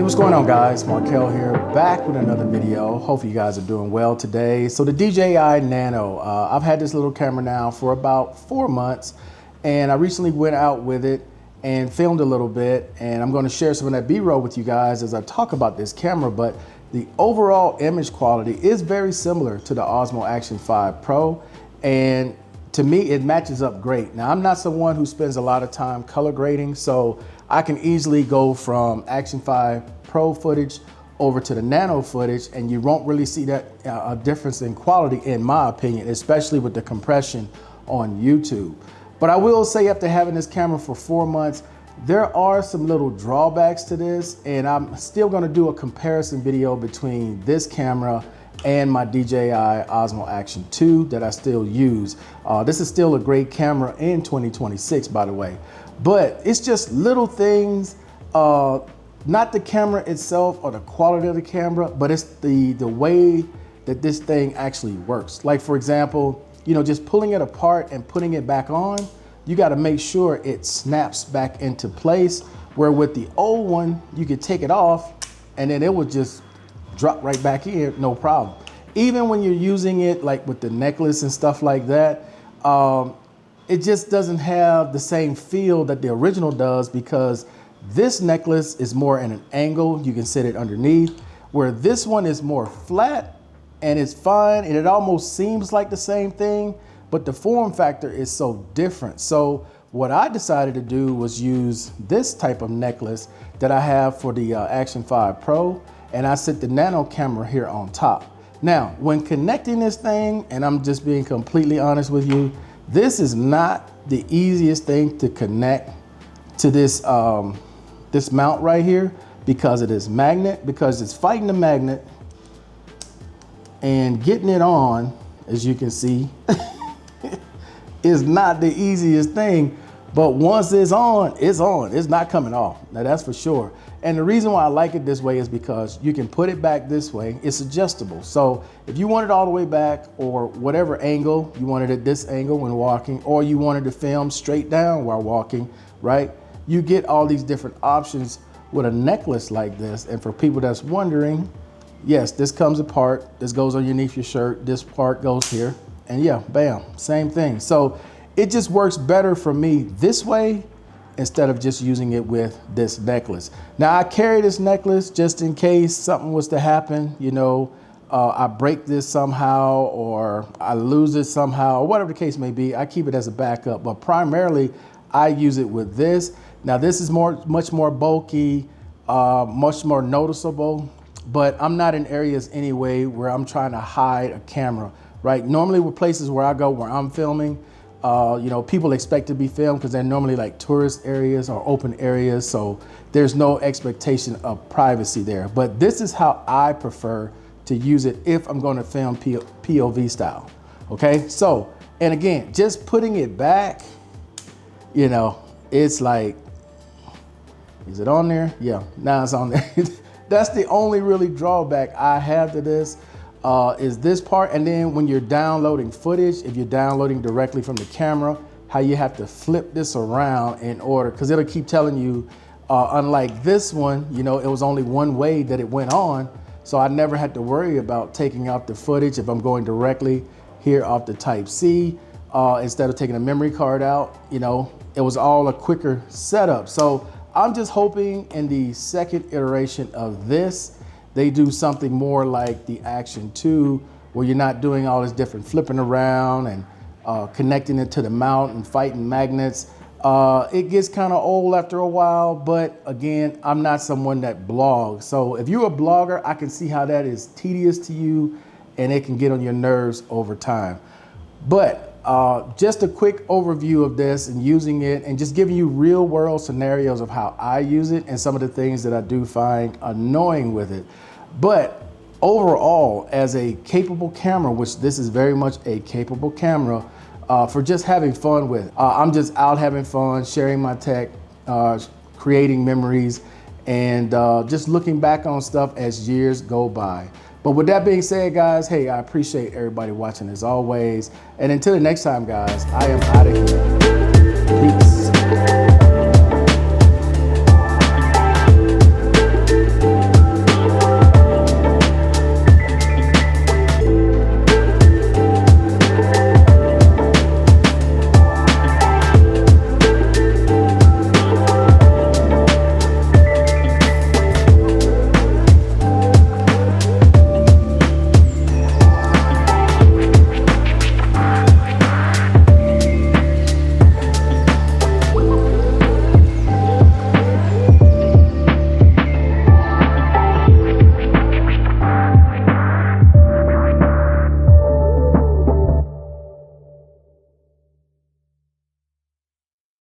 What's going on, guys? Markel here, back with another video. Hopefully you guys are doing well today. So the DJI Nano, I've had this little camera now for about 4 months, and I recently went out with it and filmed a little bit, and I'm going to share some of that B-roll with you guys as I talk about this camera. But the overall image quality is very similar to the Osmo Action 5 Pro, and to me it matches up great. Now, I'm not someone who spends a lot of time color grading, so I can easily go from Action 5 Pro footage over to the Nano footage, and you won't really see that a difference in quality, in my opinion, especially with the compression on YouTube. But I will say, after having this camera for 4 months, there are some little drawbacks to this, and I'm still gonna do a comparison video between this camera and my DJI Osmo Action 2 that I still use. This is still a great camera in 2026, by the way. But it's just little things, not the camera itself or the quality of the camera, but it's the way that this thing actually works. Like, for example, you know, just pulling it apart and putting it back on, you got to make sure it snaps back into place, where with the old one, you could take it off and then it would just drop right back in, no problem. Even when you're using it like with the necklace and stuff like that, it just doesn't have the same feel that the original does, because this necklace is more at an angle. You can sit it underneath, where this one is more flat and it's fine, and it almost seems like the same thing, but the form factor is so different. So what I decided to do was use this type of necklace that I have for the Action 5 Pro, and I sit the Nano camera here on top. Now, when connecting this thing, and I'm just being completely honest with you, this is not the easiest thing to connect to this this mount right here, because it is magnet, because it's fighting the magnet, and getting it on, as you can see, is not the easiest thing. But once it's on, it's on. It's not coming off. Now, that's for sure. And the reason why I like it this way is because you can put it back this way. It's adjustable. So if you want it all the way back, or whatever angle, you wanted it this angle when walking, or you wanted to film straight down while walking, right? You get all these different options with a necklace like this. And for people that's wondering, yes, this comes apart. This goes underneath your shirt. This part goes here. And yeah, bam, same thing. So it just works better for me this way, instead of just using it with this necklace. Now, I carry this necklace just in case something was to happen, you know, I break this somehow, or I lose it somehow, or whatever the case may be. I keep it as a backup, but primarily I use it with this. Now, this is much more bulky, much more noticeable, but I'm not in areas anyway where I'm trying to hide a camera, right? Normally with places where I go where I'm filming, you know, people expect to be filmed because they're normally like tourist areas or open areas. So there's no expectation of privacy there. But this is how I prefer to use it if I'm going to film POV style. Okay. So, and again, just putting it back, you know, it's like, is it on there? Yeah, now it's on there. That's the only really drawback I have to this. Is this part. And then when you're downloading footage, if you're downloading directly from the camera, how you have to flip this around in order, because it'll keep telling you, unlike this one, you know, it was only one way that it went on. So I never had to worry about taking out the footage if I'm going directly here off the Type-C, instead of taking a memory card out. You know, it was all a quicker setup. So I'm just hoping in the second iteration of this, they do something more like the Action 2, where you're not doing all this different flipping around and connecting it to the mount and fighting magnets. It gets kind of old after a while, but again, I'm not someone that blogs. So if you're a blogger, I can see how that is tedious to you, and it can get on your nerves over time. But just a quick overview of this and using it, and just giving you real world scenarios of how I use it and some of the things that I do find annoying with it. But overall, as a capable camera, which this is very much a capable camera, for just having fun with. I'm just out having fun, sharing my tech, creating memories, and just looking back on stuff as years go by. But with that being said, guys, hey, I appreciate everybody watching as always. And until the next time, guys, I am out of here.